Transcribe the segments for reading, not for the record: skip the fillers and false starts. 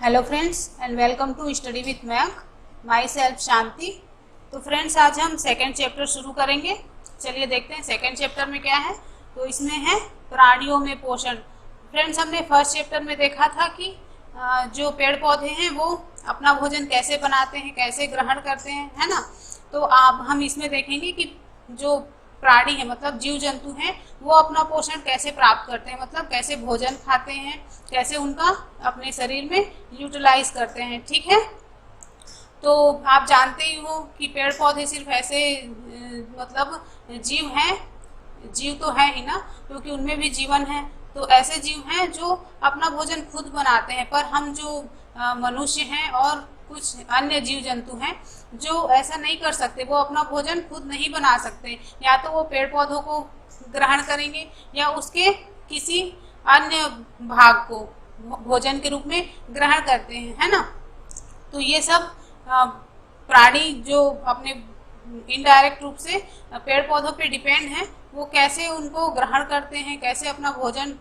Hello friends and welcome to study with Mac. Myself Shanti. तो friends आज हम second chapter शुरू करेंगे। चलिए देखते हैं सेकेंड चैप्टर में क्या है। तो इसमें है प्राणियों में पोषण। फ्रेंड्स हमने फर्स्ट चैप्टर में देखा था कि जो पेड़ पौधे हैं वो अपना भोजन कैसे बनाते हैं, कैसे ग्रहण करते हैं, है ना। तो अब हम इसमें देखेंगे कि जो प्राणी है मतलब जीव जंतु हैं वो अपना पोषण कैसे प्राप्त करते हैं, मतलब कैसे भोजन खाते हैं, कैसे उनका अपने शरीर में यूटिलाइज करते हैं। ठीक है, तो आप जानते ही हो कि पेड़ पौधे सिर्फ ऐसे मतलब जीव हैं, जीव तो है ही ना, क्योंकि उनमें भी जीवन है। तो ऐसे जीव हैं जो अपना भोजन खुद बनाते हैं, पर हम जो मनुष्य हैं और कुछ अन्य जीव जंतु हैं जो ऐसा नहीं कर सकते, वो अपना भोजन खुद नहीं बना सकते। या तो वो पेड़ पौधों को ग्रहण करेंगे या उसके किसी अन्य भाग को भोजन के रूप में ग्रहण करते हैं, है ना। तो ये सब प्राणी जो अपने इनडायरेक्ट रूप से पेड़ पौधों पे डिपेंड हैं, वो कैसे उनको ग्रहण करते हैं, कैसे अपना भोजन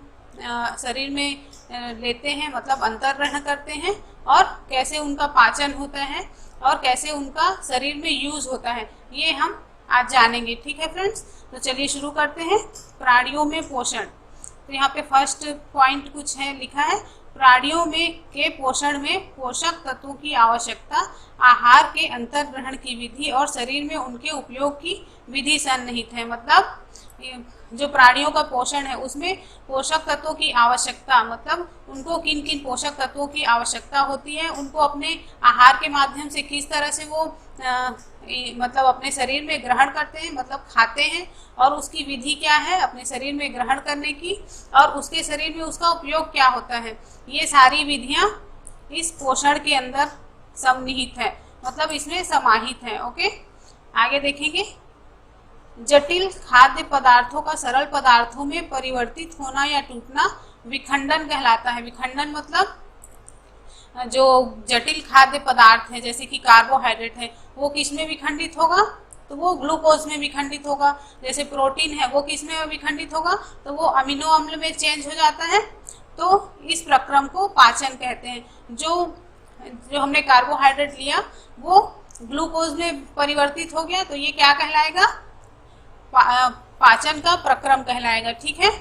शरीर में लेते हैं, मतलब अंतर ग्रहण करते हैं, और कैसे उनका पाचन होता है और कैसे उनका शरीर में यूज होता है, ये हम आज जानेंगे। ठीक है फ्रेंड्स, तो चलिए शुरू करते हैं। प्राणियों में पोषण। तो यहाँ पे फर्स्ट पॉइंट कुछ है लिखा है, प्राणियों में के पोषण में पोषक तत्वों की आवश्यकता, आहार के अंतर ग्रहण की विधि और शरीर में उनके उपयोग की विधि सन्निहित है। मतलब जो प्राणियों का पोषण है उसमें पोषक तत्वों की आवश्यकता, मतलब उनको किन किन पोषक तत्वों की आवश्यकता होती है, उनको अपने आहार के माध्यम से किस तरह से वो मतलब अपने शरीर में ग्रहण करते हैं, मतलब खाते हैं, और उसकी विधि क्या है अपने शरीर में ग्रहण करने की, और उसके शरीर में उसका उपयोग क्या होता है। ये सारी विधियां इस पोषण के अंदर सम्मिलित है, मतलब इसमें समाहित है। ओके, आगे देखेंगे। जटिल खाद्य पदार्थों का सरल पदार्थों में परिवर्तित होना या टूटना विखंडन कहलाता है। विखंडन मतलब जो जटिल खाद्य पदार्थ है जैसे कि कार्बोहाइड्रेट है वो किस में विखंडित होगा, तो वो ग्लूकोज में विखंडित होगा। जैसे प्रोटीन है वो किस में विखंडित होगा, तो वो अमीनो अम्ल में चेंज हो जाता है। तो इस प्रक्रम को पाचन कहते हैं। जो हमने कार्बोहाइड्रेट लिया वो ग्लूकोज में परिवर्तित हो गया, तो ये क्या कहलाएगा, पाचन का प्रक्रम कहलाएगा। ठीक है,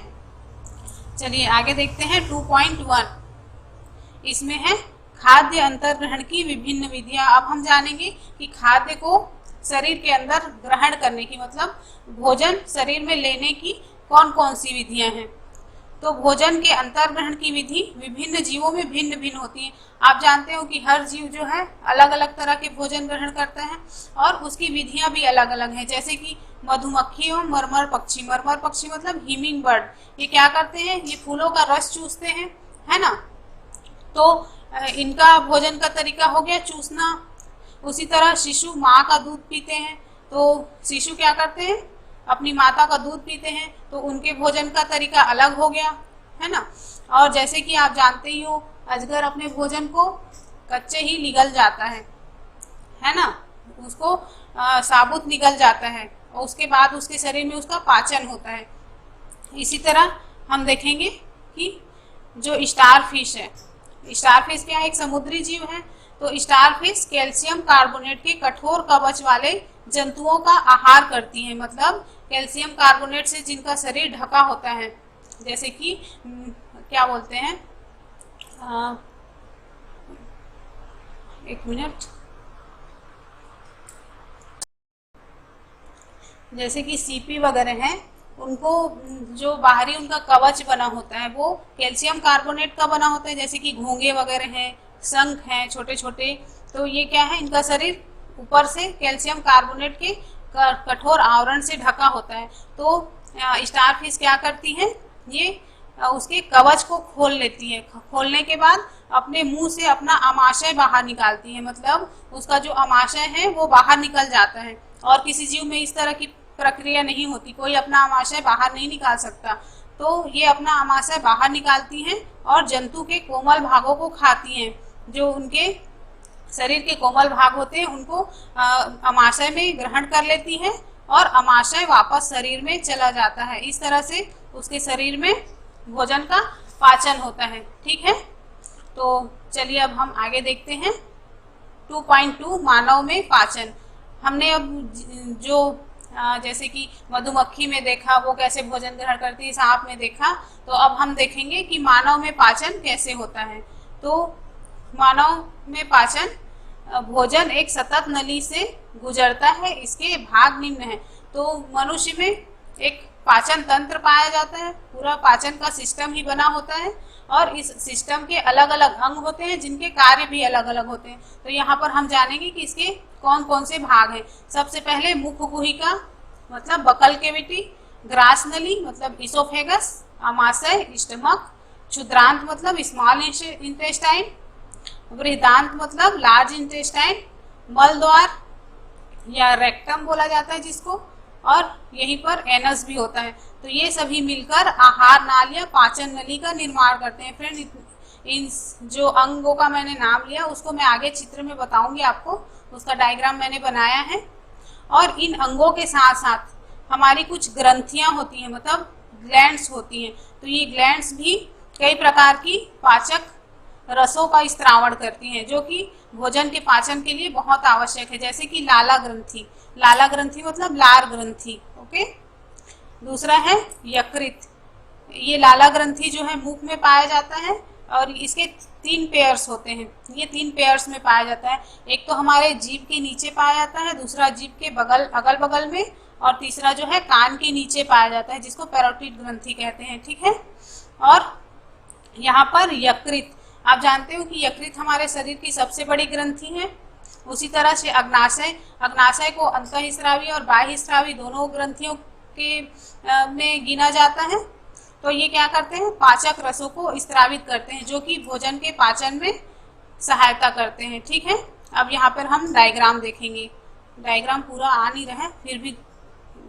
चलिए आगे देखते हैं 2.1। इसमें है खाद्य अंतर्ग्रहण की विभिन्न विधियां। अब हम जानेंगे कि खाद्य को शरीर के अंदर ग्रहण करने की, मतलब भोजन शरीर में लेने की कौन कौन सी विधियां हैं। तो भोजन के अंतर्ग्रहण की विधि विभिन्न जीवों में भिन्न भिन्न होती है। आप जानते हो कि हर जीव जो है अलग अलग तरह के भोजन ग्रहण करता है और उसकी विधियां भी अलग अलग हैं। जैसे कि मधुमक्खी और मरमर पक्षी। मरमर पक्षी मतलब हीमिंग बर्ड, ये क्या करते हैं, ये फूलों का रस चूसते हैं, है ना। तो इनका भोजन का तरीका हो गया चूसना। उसी तरह शिशु माँ का दूध पीते हैं, तो शिशु क्या करते हैं, अपनी माता का दूध पीते हैं, तो उनके भोजन का तरीका अलग हो गया, है ना। और जैसे कि आप जानते ही हो अजगर अपने भोजन को कच्चे ही निगल जाता है ना, उसको साबुत निगल जाता है और उसके बाद उसके शरीर में उसका पाचन होता है। इसी तरह हम देखेंगे कि जो स्टार फिश है, स्टार फिश क्या है, एक समुद्री जीव है। तो स्टार फिश कैल्शियम कार्बोनेट के कठोर कवच वाले जंतुओं का आहार करती है, मतलब कैल्शियम कार्बोनेट से जिनका शरीर ढका होता है, जैसे कि क्या बोलते हैं, एक मिनट, जैसे कि सीपी वगैरह हैं, उनको जो बाहरी उनका कवच बना होता है वो कैल्शियम कार्बोनेट का बना होता है। जैसे कि घोंगे वगैरह हैं, शंख हैं छोटे छोटे, तो ये क्या है, इनका शरीर ऊपर से कैल्शियम कार्बोनेट के कठोर आवरण से ढका होता है। तो स्टार फिश क्या करती है, ये उसके कवच को खोल लेती है। खोलने के बाद अपने मुंह से अपना अमाशय बाहर निकालती है, मतलब उसका जो अमाशय है वो बाहर निकल जाता है। और किसी जीव में इस तरह की प्रक्रिया नहीं होती, कोई अपना अमाशय बाहर नहीं निकाल सकता। तो ये अपना अमाशय बाहर निकालती हैं और जंतु के कोमल भागों को खाती हैं। जो उनके शरीर के कोमल भाग होते हैं उनको अमाशय में ग्रहण कर लेती हैं और अमाशय वापस शरीर में चला जाता है। इस तरह से उसके शरीर में भोजन का पाचन होता है। ठीक है, तो चलिए अब हम आगे देखते हैं 2.2 मानव में पाचन। हमने अब जो जैसे कि मधुमक्खी में देखा वो कैसे भोजन ग्रहण करती है, सांप में देखा, तो अब हम देखेंगे कि मानव में पाचन कैसे होता है। तो मानव में पाचन, भोजन एक सतत नली से गुजरता है, इसके भाग निम्न हैं। तो मनुष्य में एक पाचन तंत्र पाया जाता है, पूरा पाचन का सिस्टम ही बना होता है और इस सिस्टम के अलग अलग अंग होते हैं जिनके कार्य भी अलग अलग होते हैं। तो यहाँ पर हम जानेंगे कि इसके कौन कौन से भाग हैं। सबसे पहले मुख गुहिका मतलब बकल कैविटी, ग्रास नली मतलब इसोफेगस, आमाशय स्टमक, क्षुद्रांत मतलब स्मॉल इंटेस्टाइन, बृहदांत मतलब लार्ज इंटेस्टाइन, मल द्वार या रेक्टम बोला जाता है जिसको, और यहीं पर एनस भी होता है। तो ये सभी मिलकर आहार नाल या पाचन नली का निर्माण करते हैं। फ्रेंड, इन जो अंगों का मैंने नाम लिया उसको मैं आगे चित्र में बताऊंगी आपको, उसका डायग्राम मैंने बनाया है। और इन अंगों के साथ साथ हमारी कुछ ग्रंथियां होती हैं, मतलब ग्लैंड्स होती हैं। तो ये ग्लैंड्स भी कई प्रकार की पाचक रसों का स्त्रावण करती हैं जो कि भोजन के पाचन के लिए बहुत आवश्यक है, जैसे कि लाला ग्रंथि। लाला ग्रंथि मतलब लार ग्रंथि। ओके, दूसरा है यकृत। ये लाला ग्रंथि जो है मुख में पाया जाता है और इसके 3 पेयर्स होते हैं। ये 3 पेयर्स में पाया जाता है। एक तो हमारे जीभ के नीचे पाया जाता है, दूसरा जीभ के बगल अगल बगल में, और तीसरा जो है कान के नीचे पाया जाता है जिसको पैरोटिड ग्रंथि कहते हैं। ठीक है, और यहाँ पर यकृत, आप जानते हो कि यकृत हमारे शरीर की सबसे बड़ी ग्रंथि है। उसी तरह से अग्नाशय, अग्नाशय को अंतःस्रावी और बाह्यस्रावी दोनों ग्रंथियों के में गिना जाता है। तो ये क्या करते हैं, पाचक रसों को स्त्रावित करते हैं जो कि भोजन के पाचन में सहायता करते हैं। ठीक है, अब यहाँ पर हम डायग्राम देखेंगे। डायग्राम पूरा आ नहीं रहा है, फिर भी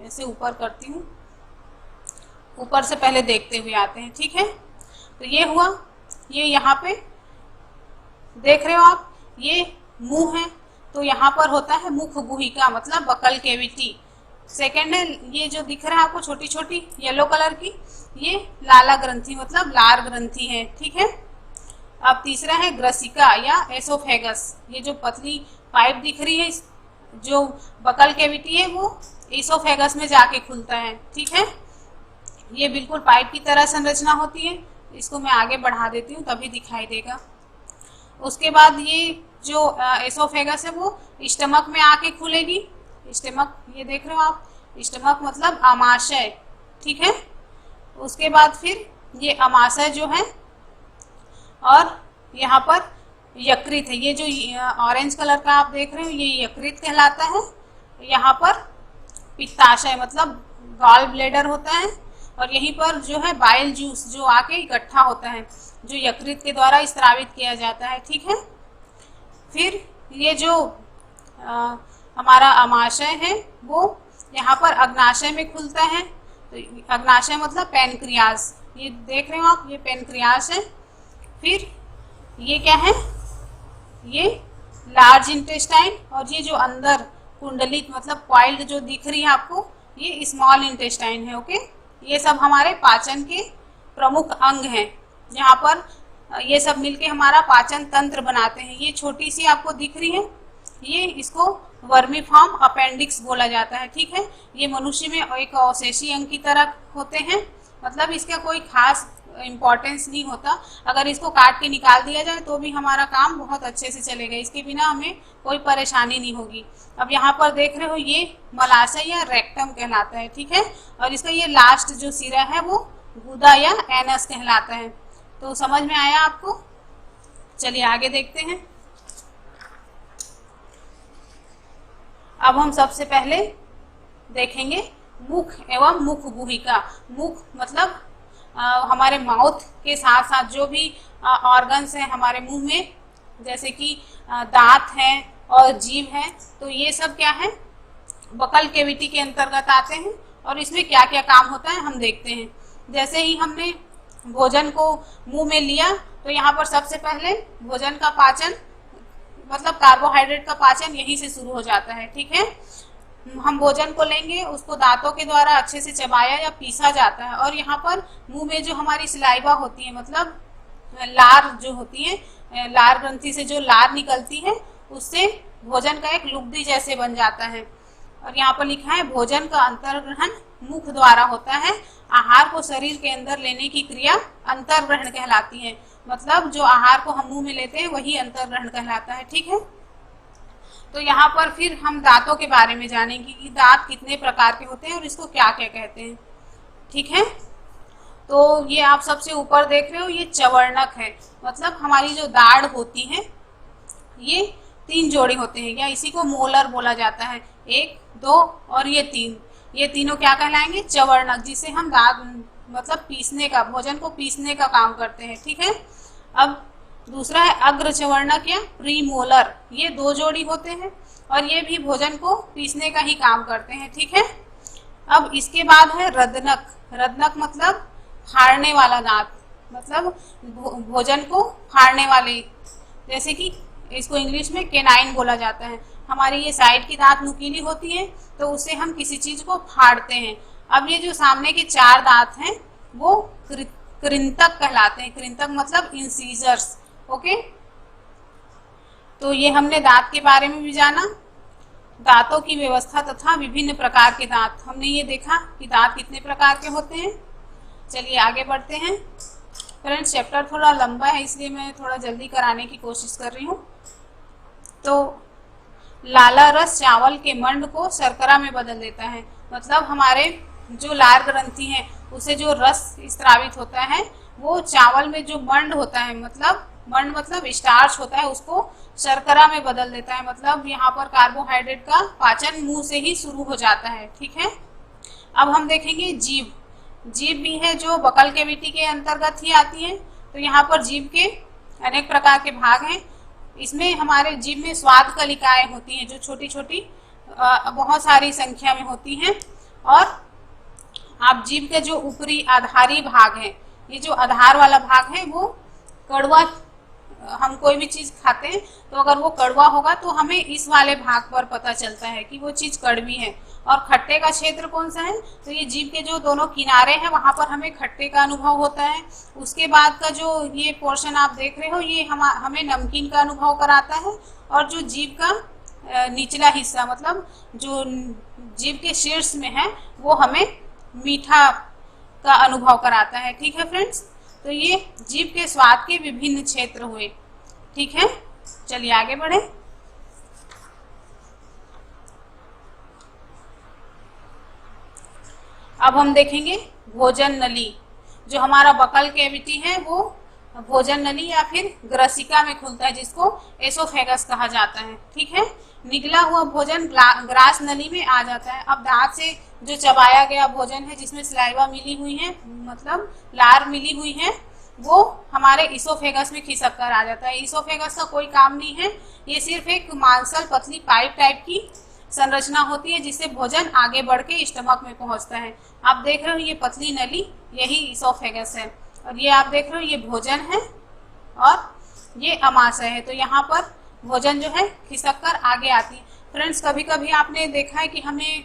ऐसे ऊपर करती हूँ, ऊपर से पहले देखते हुए आते हैं। ठीक है, तो ये हुआ, ये यहाँ पे देख रहे हो आप, ये मुंह है, तो यहाँ पर होता है मुख गुहिका मतलब बकल कैविटी। सेकेंड है, ये जो दिख रहा है आपको छोटी छोटी येलो कलर की, ये लाला ग्रंथि मतलब लार ग्रंथि है। ठीक है, अब तीसरा है ग्रसिका या एसोफेगस। ये जो पतली पाइप दिख रही है, जो बकल कैविटी है, वो एसोफेगस में जाके खुलता है। ठीक है, ये बिल्कुल पाइप की तरह संरचना होती है। इसको मैं आगे बढ़ा देती हूँ तभी दिखाई देगा। उसके बाद ये जो एसोफेगस है वो स्टमक में आके खुलेगी। स्टमक, ये देख रहे हो आप, स्टमक मतलब आमाशय। ठीक है, उसके बाद फिर ये आमाशय जो है, और यहाँ पर यकृत है। ये जो ऑरेंज कलर का आप देख रहे हो ये यकृत कहलाता है। यहाँ पर पित्ताशय मतलब गॉल ब्लेडर होता है, और यहीं पर जो है बाइल जूस जो आके इकट्ठा होता है, जो यकृत के द्वारा स्त्रावित किया जाता है। ठीक है, फिर ये जो हमारा आमाशय है वो यहाँ पर अग्नाशय में खुलता है। तो अग्नाशय मतलब पैनक्रियाज, ये देख रहे हो आप, ये पैनक्रियाज है। फिर ये क्या है, ये लार्ज इंटेस्टाइन, और ये जो अंदर कुंडलित मतलब क्वाइल्ड जो दिख रही है आपको, ये स्मॉल इंटेस्टाइन है। ओके, ये सब हमारे पाचन के प्रमुख अंग हैं। यहाँ पर ये सब मिलके हमारा पाचन तंत्र बनाते हैं। ये छोटी सी आपको दिख रही है, ये इसको वर्मीफॉर्म अपेंडिक्स बोला जाता है। ठीक है, ये मनुष्य में एक अवशेषी अंग की तरह होते हैं, मतलब इसका कोई खास इम्पोर्टेंस नहीं होता। अगर इसको काट के निकाल दिया जाए तो भी हमारा काम बहुत अच्छे से चलेगा, इसके बिना हमें कोई परेशानी नहीं होगी। अब यहाँ पर देख रहे हो ये मलाशय या रेक्टम कहलाता है। ठीक है, और इसका ये लास्ट जो सिरा है वो गुदा या एनस कहलाता है। तो समझ में आया आपको? चलिए आगे देखते हैं। अब हम सबसे पहले देखेंगे मुख एवं मुख गुहिका। मुख मतलब हमारे माउथ के साथ साथ जो भी ऑर्गन्स हैं हमारे मुंह में, जैसे कि दांत हैं और जीभ है, तो ये सब क्या है, बकल कैविटी के अंतर्गत आते हैं। और इसमें क्या क्या काम होता है हम देखते हैं। जैसे ही हमने भोजन को मुंह में लिया तो यहाँ पर सबसे पहले भोजन का पाचन मतलब कार्बोहाइड्रेट का पाचन यहीं से शुरू हो जाता है। ठीक है, हम भोजन को लेंगे, उसको दांतों के द्वारा अच्छे से चबाया या पीसा जाता है, और यहाँ पर मुंह में जो हमारी सलाइवा होती है मतलब लार जो होती है लार ग्रंथि से जो लार निकलती है उससे भोजन का एक लुगदी जैसे बन जाता है। और यहाँ पर लिखा है भोजन का अंतर्ग्रहण मुख द्वारा होता है। आहार को शरीर के अंदर लेने की क्रिया अंतर्ग्रहण कहलाती है। मतलब जो आहार को हम मुंह में लेते हैं वही अंतर्ग्रहण कहलाता है। ठीक है, तो यहाँ पर फिर हम दांतों के बारे में जानेंगे कि दांत कितने प्रकार के होते हैं और इसको क्या क्या कहते हैं। ठीक है, तो ये आप सबसे ऊपर देख रहे हो, ये चवर्णक है। मतलब हमारी जो दाढ़ होती है ये 3 जोड़े होते हैं, या इसी को मोलर बोला जाता है। 1, 2 और ये 3, ये तीनों क्या कहलाएंगे? चवर्णक, जिसे हम दांत मतलब पीसने का, भोजन को पीसने का काम करते हैं। ठीक है, अब दूसरा है अग्र चवर्णक या प्रीमोलर, ये 2 जोड़ी होते हैं और ये भी भोजन को पीसने का ही काम करते हैं। ठीक है, अब इसके बाद है रदनक। रदनक मतलब फाड़ने वाला दांत, मतलब भोजन को फाड़ने वाले, जैसे कि इसको इंग्लिश में केनाइन बोला जाता है। हमारी ये साइड की दांत नुकीली होती है तो उससे हम किसी चीज को फाड़ते हैं। अब ये जो सामने के 4 दांत हैं वो कृंतक कहलाते हैं। कृंतक मतलब इंसीजर्स। ओके, तो ये हमने दांत के बारे में भी जाना। दांतों की व्यवस्था तथा विभिन्न प्रकार के दांत, हमने ये देखा कि दांत कितने प्रकार के होते हैं। चलिए आगे बढ़ते हैं। फ्रेंड्स, चैप्टर थोड़ा लंबा है इसलिए मैं थोड़ा जल्दी कराने की कोशिश कर रही हूँ। तो लाला रस चावल के मंड को शर्करा में बदल देता है। मतलब हमारे जो लार ग्रंथि है उसे जो रस स्त्रावित होता है वो चावल में जो मंड होता है, मतलब मंड मतलब स्टार्च होता है, उसको शर्करा में बदल देता है। मतलब यहाँ पर कार्बोहाइड्रेट का पाचन मुंह से ही शुरू हो जाता है। ठीक है, अब हम देखेंगे जीभ। जीभ भी है जो बकल कैविटी के अंतर्गत ही आती है। तो यहाँ पर जीभ के अनेक प्रकार के भाग हैं। इसमें हमारे जीभ में स्वाद कलिकाएं होती हैं जो छोटी छोटी बहुत सारी संख्या में होती हैं। और आप जीभ के जो ऊपरी आधारी भाग है, ये जो आधार वाला भाग है वो कड़वा, हम कोई भी चीज खाते हैं तो अगर वो कड़वा होगा तो हमें इस वाले भाग पर पता चलता है कि वो चीज कड़वी है। और खट्टे का क्षेत्र कौन सा है? तो ये जीभ के जो दोनों किनारे हैं वहां पर हमें खट्टे का अनुभव होता है। उसके बाद का जो ये पोर्शन आप देख रहे हो ये हमें नमकीन का अनुभव कराता है। और जो जीभ का निचला हिस्सा, मतलब जो जीभ के शीर्ष में है, वो हमें मीठा का अनुभव कराता है। ठीक है फ्रेंड्स, तो ये जीभ के स्वाद के विभिन्न क्षेत्र हुए। ठीक है, चलिए आगे बढ़े। अब हम देखेंगे भोजन नली। जो हमारा बकल कैविटी है वो भोजन नली या फिर ग्रसिका में खुलता है, जिसको एसोफेगस कहा जाता है। ठीक है, निगला हुआ भोजन ग्रास नली में आ जाता है। अब दांत से जो चबाया गया भोजन है जिसमें सलाइवा मिली हुई है, मतलब लार मिली हुई है, वो हमारे इसोफेगस में खिसक कर आ जाता है। इसोफेगस का कोई काम नहीं है, ये सिर्फ एक मांसल पतली पाइप टाइप की संरचना होती है जिससे भोजन आगे बढ़ के स्टमक में पहुंचता है। आप देख रहे हो ये पतली नली, यही इसोफेगस है। और ये आप देख रहे हो ये भोजन है और ये अमाशय है। तो यहाँ पर भोजन जो है खिसक कर आगे आती है। फ्रेंड्स, कभी कभी आपने देखा है कि हमें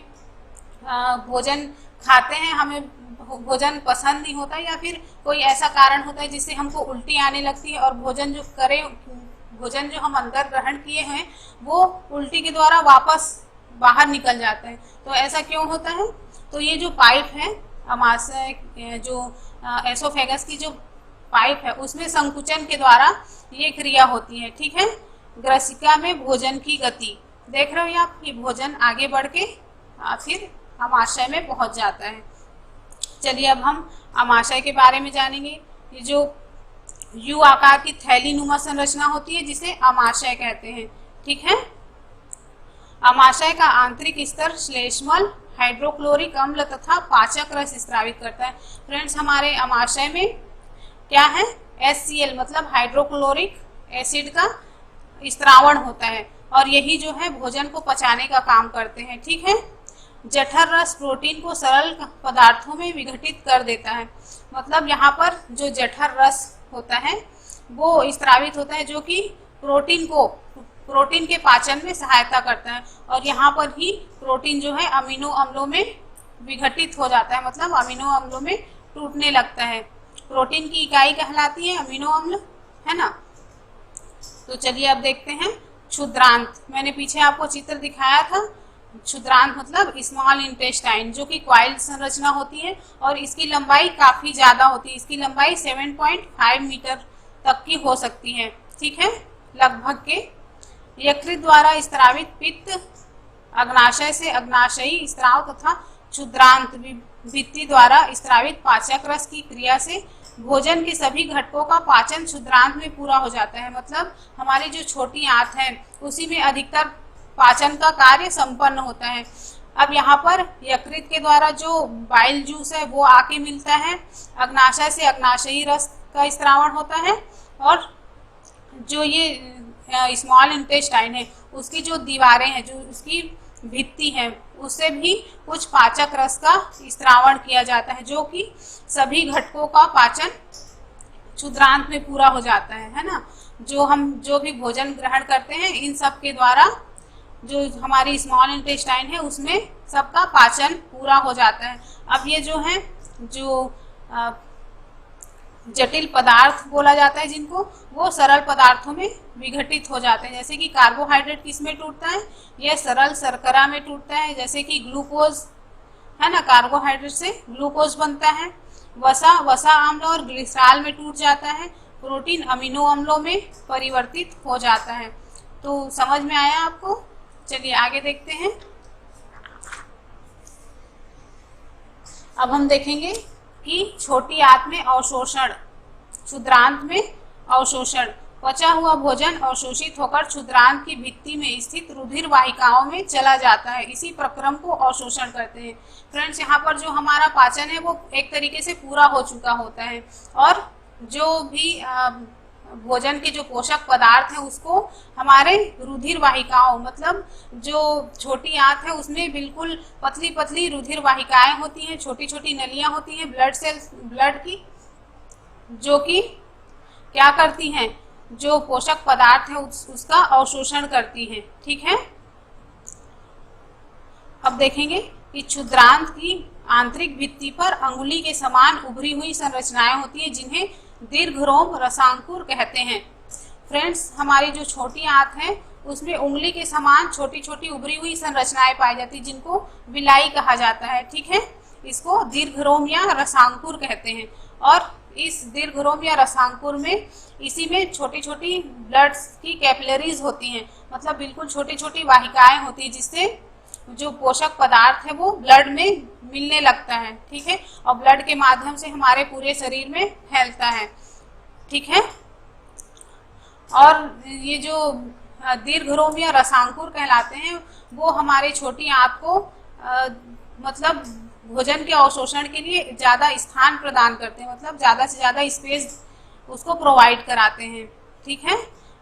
भोजन खाते हैं, हमें भोजन पसंद नहीं होता, या फिर कोई ऐसा कारण होता है जिससे हमको उल्टी आने लगती है और भोजन जो हम अंदर ग्रहण किए हैं वो उल्टी के द्वारा वापस बाहर निकल जाता है। तो ऐसा क्यों होता है? तो ये जो पाइप है अमाशय, जो एसोफेगस की जो पाइप है उसमें संकुचन के द्वारा ये क्रिया होती है। ठीक है, ग्रसिका में भोजन की गति देख रहे हो आप, ये भोजन आगे बढ़ के फिर अमाशय में पहुंच जाता है। चलिए अब हम अमाशय के बारे में जानेंगे। ये जो यू आकार की थैली नुमा संरचना होती है जिसे अमाशय कहते हैं। ठीक है, अमाशय का आंतरिक स्तर श्लेष्मल, हाइड्रोक्लोरिक अम्ल तथा पाचक रस स्रावित करता है। फ्रेंड्स, हमारे अमाशय में क्या है? HCl मतलब हाइड्रोक्लोरिक एसिड का स्त्रावण होता है और यही जो है भोजन को पचाने का काम करते हैं। ठीक है, जठर रस प्रोटीन को सरल पदार्थों में विघटित कर देता है। मतलब यहाँ पर जो जठर रस होता है वो स्त्रावित होता है जो कि प्रोटीन के पाचन में सहायता करता है। और यहाँ पर ही प्रोटीन जो है अमीनो अम्लों में विघटित हो जाता है, मतलब अमीनो अम्लों में टूटने लगता है। प्रोटीन की इकाई कहलाती है अमीनो अम्ल, है ना। तो चलिए अब देखते हैं क्षुद्रांत। मैंने पीछे आपको चित्र दिखाया था। क्षुद्रांत मतलब स्मॉल इंटेस्टाइन, जो कि क्वाइल संरचना होती है और इसकी लंबाई काफी ज्यादा होती है। इसकी लंबाई 7.5 मीटर तक की हो सकती है, ठीक है, लगभग के। यकृत द्वारा स्त्रावित पित्त, अग्नाशय से अग्नाशयी स्त्राव तथा क्षुद्रांत भित्ति द्वारा स्त्रावित पाचक रस की क्रिया से भोजन के सभी घटकों का पाचन क्षुद्रांत में पूरा हो जाता है। मतलब हमारी जो छोटी आंत है उसी में अधिकतर पाचन का कार्य संपन्न होता है। अब यहाँ पर यकृत के द्वारा जो बाइल जूस है वो आके मिलता है, अग्नाशय से अग्नाशयी रस का स्त्रावण होता है, और जो ये स्मॉल इंटेस्टाइन है उसकी जो दीवारें हैं, जो उसकी भित्ति है, उससे भी कुछ पाचक रस का स्त्रावण किया जाता है, जो कि सभी घटकों का पाचन क्षुद्रांत में पूरा हो जाता है ना। जो भी भोजन ग्रहण करते हैं इन सब के द्वारा जो हमारी स्मॉल इंटेस्टाइन है उसमें सबका पाचन पूरा हो जाता है। अब ये जो है जो जटिल पदार्थ बोला जाता है जिनको, वो सरल पदार्थों में विघटित हो जाते हैं। जैसे कि कार्बोहाइड्रेट किस में टूटता है, यह सरल शर्करा में टूटता है। जैसे कि ग्लूकोज है ना, कार्बोहाइड्रेट से ग्लूकोज बनता है। वसा अम्ल और ग्लिसरॉल में टूट जाता है। प्रोटीन अमीनो अम्लों में परिवर्तित हो जाता है। तो समझ में आया आपको? चलिए आगे देखते हैं। अब हम देखेंगे कि छोटी आंत में अवशोषण, क्षुद्रांत में अवशोषण। पचा हुआ भोजन अवशोषित होकर क्षुद्रांत की भित्ति में स्थित रुधिर वाहिकाओं में चला जाता है। इसी प्रक्रम को अवशोषण कहते हैं। फ्रेंड्स, यहाँ पर जो हमारा पाचन है वो एक तरीके से पूरा हो चुका होता है, और जो भी भोजन के जो पोषक पदार्थ है उसको हमारे रुधिर वाहिकाओं, मतलब जो छोटी आंत है उसमें बिल्कुल पतली पतली रुधिर वाहिकाएं होती हैं, छोटी छोटी नलियां होती हैं ब्लड सेल्स, ब्लड की, जो कि क्या करती हैं, जो पोषक पदार्थ है उसका अवशोषण करती हैं, ठीक है। अब देखेंगे कि क्षुद्रांत की आंतरिक भित्ति पर अंगुली के समान उभरी हुई संरचनाएं होती हैं जिन्हें दीर्घरोम रसांकुर कहते हैं। फ्रेंड्स, हमारी जो छोटी आंत है उसमें उंगली के समान छोटी छोटी उभरी हुई संरचनाएं पाई जाती हैं जिनको विलाई कहा जाता है, ठीक है। इसको दीर्घरोम या रसांकुर कहते हैं। और इस दीर्घरोम या रसांकुर में इसी में छोटी छोटी ब्लड की कैपिलरीज होती हैं, मतलब बिल्कुल छोटी छोटी वाहिकाएं होती हैं जिससे जो पोषक पदार्थ है वो ब्लड में मिलने लगता है, ठीक है, और ब्लड के माध्यम से हमारे पूरे शरीर में फैलता है, ठीक है। और ये जो दीर्घरोम या रसांकुर कहलाते हैं वो हमारे छोटी आंत को मतलब भोजन के अवशोषण के लिए ज्यादा स्थान प्रदान करते हैं, मतलब ज्यादा से ज्यादा स्पेस उसको प्रोवाइड कराते हैं, ठीक है।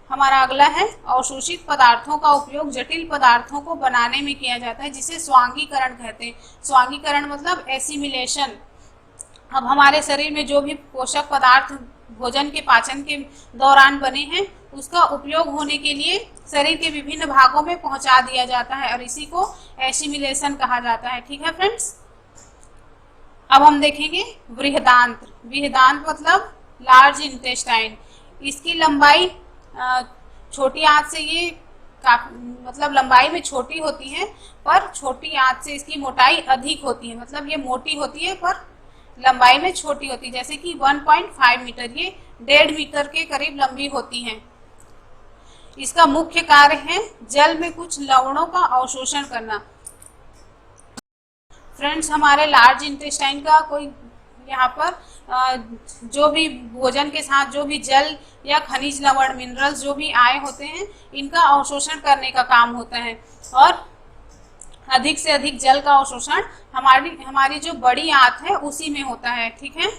हमारा अगला है अवशोषित पदार्थों का उपयोग जटिल पदार्थों को बनाने में किया जाता है, जिसे स्वांगीकरण कहते हैं। स्वांगीकरण मतलब एसिमिलेशन। अब हमारे शरीर में जो भी पोषक पदार्थ भोजन के पाचन के दौरान बने हैं उसका उपयोग होने के लिए शरीर के विभिन्न भागों में पहुंचा दिया जाता है, और इसी को एसिमिलेशन कहा जाता है, ठीक है फ्रेंड्स। अब हम देखेंगे बृहदांत्र। बृहदांत्र मतलब लार्ज इंटेस्टाइन। इसकी लंबाई छोटी आंत से ये मतलब लंबाई में छोटी होती है, पर छोटी आंत से इसकी मोटाई अधिक होती है, मतलब ये मोटी होती है पर लंबाई में छोटी होती है। जैसे कि 1.5 मीटर, ये 1.5 मीटर के करीब लंबी होती है। इसका मुख्य कार्य है जल में कुछ लवणों का अवशोषण करना। फ्रेंड्स, हमारे लार्ज इंटेस्टाइन का कोई यहाँ पर जो भी भोजन के साथ जो भी जल या खनिज लवण, मिनरल्स जो भी आए होते हैं इनका अवशोषण करने का काम होता है, और अधिक से अधिक जल का अवशोषण हमारी जो बड़ी आंत है उसी में होता है, ठीक है।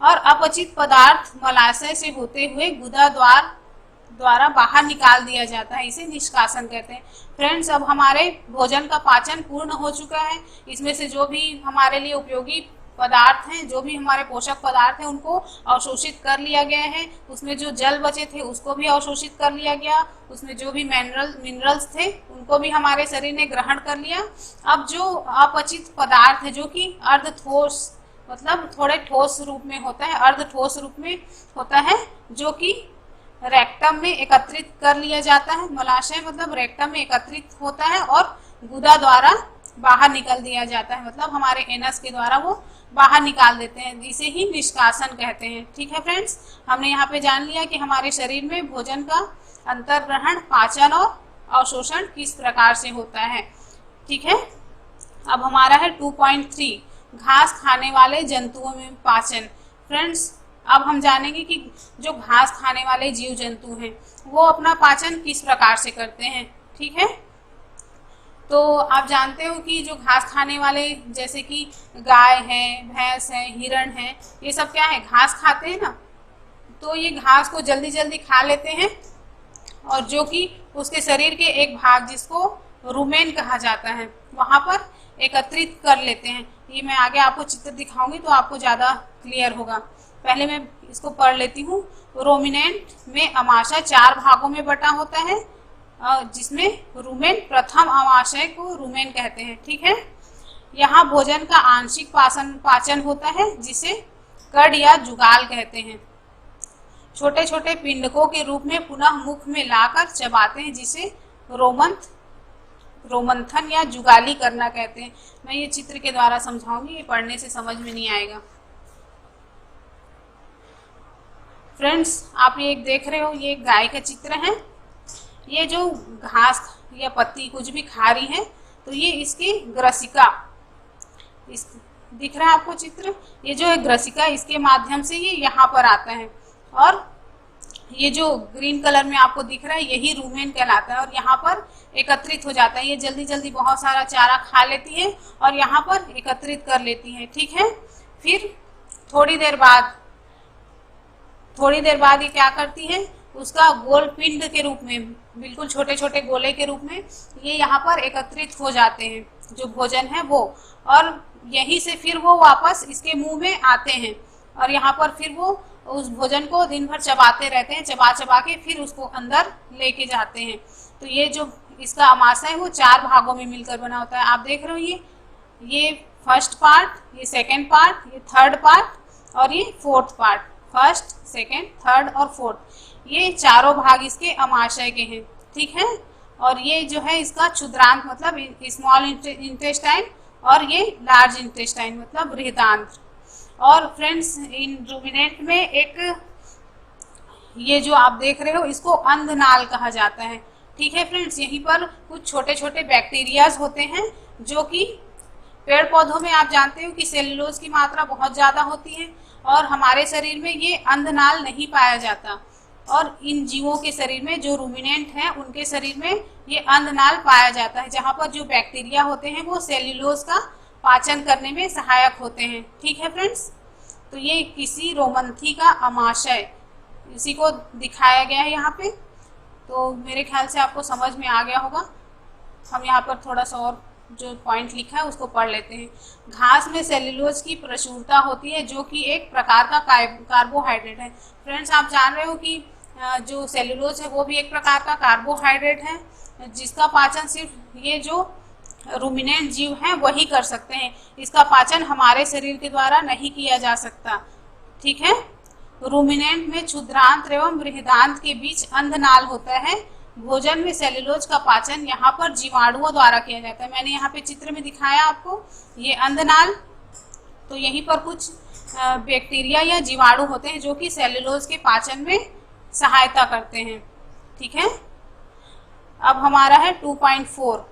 और अपचित पदार्थ मलाशय से होते हुए गुदा द्वारा बाहर निकाल दिया जाता है, इसे निष्कासन कहते हैं। फ्रेंड्स, अब हमारे भोजन का पाचन पूर्ण हो चुका है। इसमें से जो भी हमारे लिए उपयोगी पदार्थ हैं, जो भी हमारे पोषक पदार्थ हैं उनको अवशोषित कर लिया गया है। उसमें जो जल बचे थे उसको भी अवशोषित कर लिया गया। उसमें जो भी मिनरल्स थे उनको भी हमारे शरीर ने ग्रहण कर लिया। अब जो अपचित पदार्थ है जो कि अर्ध ठोस मतलब थोड़े ठोस रूप में होता है, अर्ध ठोस रूप में होता है, जो कि रेक्टम में एकत्रित कर लिया जाता है। मलाशय मतलब रेक्टम में एकत्रित होता है और गुदा द्वारा बाहर निकल दिया जाता है, मतलब हमारे एनस के द्वारा वो बाहर निकाल देते हैं, इसे ही निष्कासन कहते हैं। ठीक है फ्रेंड्स, हमने यहाँ पे जान लिया कि हमारे शरीर में भोजन का अंतर्ग्रहण, पाचन और अवशोषण किस प्रकार से होता है। ठीक है, अब हमारा है 2.3 घास खाने वाले जंतुओं में पाचन। फ्रेंड्स, अब हम जानेंगे कि जो घास खाने वाले जीव जंतु हैं वो अपना पाचन किस प्रकार से करते हैं। ठीक है, तो आप जानते हो कि जो घास खाने वाले जैसे कि गाय है, भैंस है, हिरण है, ये सब क्या है, घास खाते हैं ना। तो ये घास को जल्दी जल्दी खा लेते हैं और जो कि उसके शरीर के एक भाग जिसको रुमेन कहा जाता है वहाँ पर एकत्रित कर लेते हैं। ये मैं आगे आपको चित्र दिखाऊंगी तो आपको ज़्यादा क्लियर होगा। पहले मैं इसको पढ़ लेती हूँ। रोमिनेंट में अमाशय 4 भागों में बटा होता है, जिसमें रुमेन प्रथम अमाशय को रुमेन कहते हैं। ठीक है, यहाँ भोजन का आंशिक पाचन होता है जिसे कड़ या जुगाल कहते हैं। छोटे छोटे पिंडकों के रूप में पुनः मुख में लाकर चबाते हैं, जिसे रोमंथन या जुगाली करना कहते हैं। मैं ये चित्र के द्वारा समझाऊंगी, ये पढ़ने से समझ में नहीं आएगा। फ्रेंड्स, आप ये एक देख रहे हो, ये एक गाय का चित्र है। ये जो घास या पत्ती कुछ भी खा रही है तो ये इसकी ग्रसिका, इस दिख रहा है आपको चित्र, ये जो है ग्रसिका, इसके माध्यम से ये यहाँ पर आता है और ये जो ग्रीन कलर में आपको दिख रहा है यही रूमेन कहलाता है और यहाँ पर एकत्रित हो जाता है। ये जल्दी जल्दी बहुत सारा चारा खा लेती है और यहाँ पर एकत्रित कर लेती है। ठीक है, फिर थोड़ी देर बाद ये क्या करती है, उसका गोल पिंड के रूप में, बिल्कुल छोटे छोटे गोले के रूप में ये यहाँ पर एकत्रित हो जाते हैं जो भोजन है वो, और यहीं से फिर वो वापस इसके मुंह में आते हैं और यहाँ पर फिर वो उस भोजन को दिन भर चबाते रहते हैं, चबा चबा के फिर उसको अंदर लेके जाते हैं। तो ये जो इसका अमाशय है वो 4 भागों में मिलकर बना होता है। आप देख रहे हो ये फर्स्ट पार्ट, ये सेकेंड पार्ट, ये थर्ड पार्ट और ये fourth part. First, second, third और फोर्थ, ये चारों भाग इसके अमाशय के हैं। ठीक है, और ये जो है इसका क्षुद्रांत मतलब स्मॉल इंटेस्टाइन और ये लार्ज इंटेस्टाइन मतलब बृहदांत्र। और फ्रेंड्स, इन रूमिनेंट में एक ये जो आप देख रहे हो इसको अंधनाल कहा जाता है। ठीक है फ्रेंड्स, यहीं पर कुछ छोटे छोटे बैक्टीरियाज होते हैं जो कि पेड़ पौधों में आप जानते हो कि सेल्यूलोज की मात्रा बहुत ज़्यादा होती है और हमारे शरीर में ये अंधनाल नहीं पाया जाता, और इन जीवों के शरीर में जो रूमिनेंट हैं उनके शरीर में ये अंधनाल पाया जाता है, जहाँ पर जो बैक्टीरिया होते हैं वो सेल्यूलोज का पाचन करने में सहायक होते हैं। ठीक है फ्रेंड्स, तो ये किसी रोमंथी का अमाशय इसी को दिखाया गया है यहाँ पे। तो मेरे ख्याल से आपको समझ में आ गया होगा। हम यहाँ पर थोड़ा सा और जो पॉइंट लिखा है उसको पढ़ लेते हैं। घास में सेल्यूलोज की प्रचुरता होती है जो कि एक प्रकार का कार्बोहाइड्रेट है। फ्रेंड्स, आप जान रहे हो कि जो सेल्यूलोज है वो भी एक प्रकार का कार्बोहाइड्रेट है जिसका पाचन सिर्फ ये जो रूमिनेंट जीव हैं वही कर सकते हैं। इसका पाचन हमारे शरीर के द्वारा नहीं किया जा सकता। ठीक है, रूमिनेंट में क्षुद्रांत एवं बृहदांत के बीच अंधनाल होता है। भोजन में सेल्यूलोज का पाचन यहाँ पर जीवाणुओं द्वारा किया जाता है। मैंने यहाँ पे चित्र में दिखाया आपको ये अंधनाल, तो यहीं पर कुछ बैक्टीरिया या जीवाणु होते हैं जो कि सेल्यूलोज के पाचन में सहायता करते हैं। ठीक है, अब हमारा है 2.4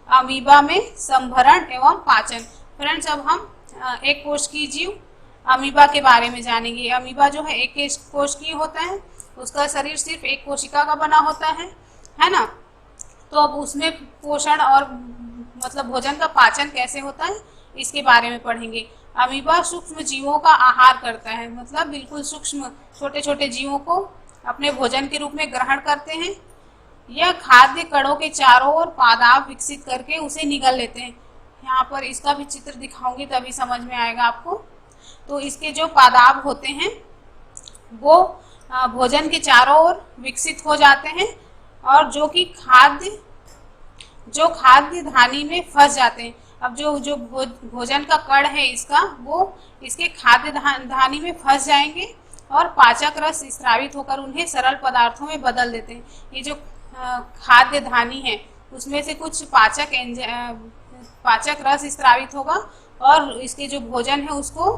अमीबा में संभरण एवं पाचन। फ्रेंड्स, अब हम एक कोशिकीय जीव अमीबा के बारे में जानेंगे। अमीबा जो है एक कोशिकीय होता है, उसका शरीर सिर्फ एक कोशिका का बना होता है ना। तो अब उसमें पोषण और मतलब भोजन का पाचन कैसे होता है इसके बारे में पढ़ेंगे। अमीबा सूक्ष्म जीवों का आहार करता है, मतलब बिल्कुल सूक्ष्म छोटे छोटे जीवों को अपने भोजन के रूप में ग्रहण करते हैं। यह खाद्य कणों के चारों ओर पादाब विकसित करके उसे निगल लेते हैं। यहाँ पर इसका भी चित्र दिखाऊंगी तभी समझ में आएगा आपको। तो इसके जो पादाब होते हैं वो भोजन के चारों ओर विकसित हो जाते हैं और जो कि खाद्य धानी में फंस जाते हैं। अब जो भोजन का कण है इसका वो इसके खाद्य धानी में फंस जाएंगे और पाचक रस स्रावित होकर उन्हें सरल पदार्थों में बदल देते हैं। ये जो खाद्य धानी है उसमें से कुछ पाचक रस स्रावित होगा और इसके जो भोजन है उसको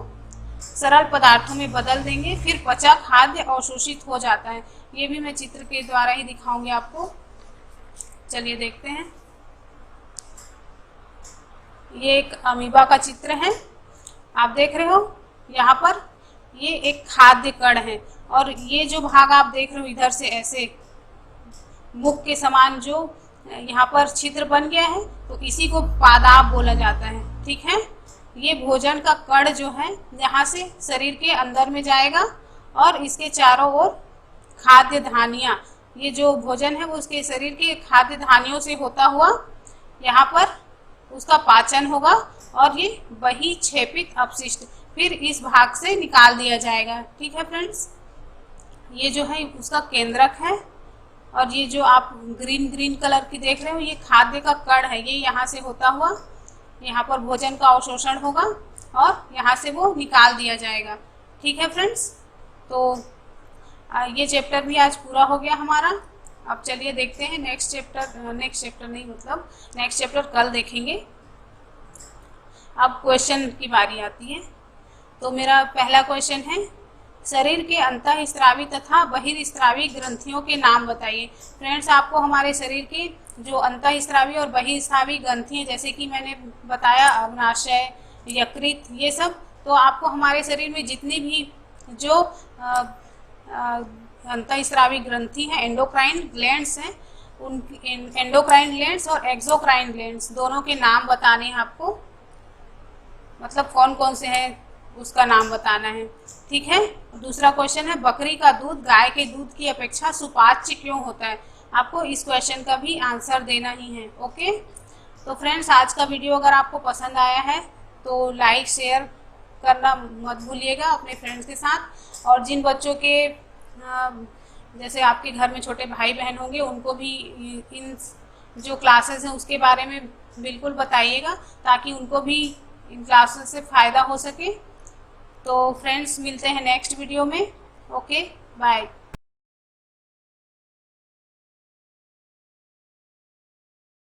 सरल पदार्थों में बदल देंगे, फिर पचा खाद्य अवशोषित हो जाता है। ये भी मैं चित्र के द्वारा ही दिखाऊंगी आपको। चलिए देखते हैं। ये एक अमीबा का चित्र है, आप देख रहे हो यहाँ पर। ये एक खाद्य कण है और ये जो भाग आप देख रहे हो इधर से ऐसे मुख के समान जो यहाँ पर छिद्र बन गया है, तो इसी को पादाप बोला जाता है। ठीक है, ये भोजन का कण जो है यहाँ से शरीर के अंदर में जाएगा और इसके चारों ओर खाद्य धानियाँ, ये जो भोजन है वो उसके शरीर के खाद्य धानियों से होता हुआ यहाँ पर उसका पाचन होगा और ये वही क्षेपित अपशिष्ट फिर इस भाग से निकाल दिया जाएगा। ठीक है फ्रेंड्स, ये जो है उसका केंद्रक है और ये जो आप ग्रीन कलर की देख रहे हो ये खाद्य का कण है। ये यहाँ से होता हुआ यहाँ पर भोजन का अवशोषण होगा और यहाँ से वो निकाल दिया जाएगा। ठीक है फ्रेंड्स, तो ये चैप्टर भी आज पूरा हो गया हमारा। अब चलिए देखते हैं नेक्स्ट चैप्टर कल देखेंगे। अब क्वेश्चन की बारी आती है। तो मेरा पहला क्वेश्चन है, शरीर के अंतःस्रावी तथा बहिर्स्रावी ग्रंथियों के नाम बताइए। फ्रेंड्स, आपको हमारे शरीर के जो अंतःस्रावी और बहिर्स्रावी ग्रंथियां जैसे कि मैंने बताया अग्नाशय, यकृत, ये सब, तो आपको हमारे शरीर में जितनी भी जो अंतःस्रावी ग्रंथि हैं, एंडोक्राइन ग्लैंड्स हैं, उन एंडोक्राइन ग्लैंड्स और एक्सोक्राइन ग्लैंड्स दोनों के नाम बताने हैं आपको। मतलब कौन कौन से हैं उसका नाम बताना है। ठीक है, दूसरा क्वेश्चन है, बकरी का दूध गाय के दूध की अपेक्षा सुपाच्य क्यों होता है। आपको इस क्वेश्चन का भी आंसर देना ही है। ओके, तो फ्रेंड्स आज का वीडियो अगर आपको पसंद आया है तो लाइक शेयर करना मत भूलिएगा अपने फ्रेंड्स के साथ। और जिन बच्चों के जैसे आपके घर में छोटे भाई बहन होंगे उनको भी इन जो क्लासेस हैं उसके बारे में बिल्कुल बताइएगा ताकि उनको भी इन क्लासेस से फ़ायदा हो सके। तो फ्रेंड्स मिलते हैं नेक्स्ट वीडियो में। Okay, bye.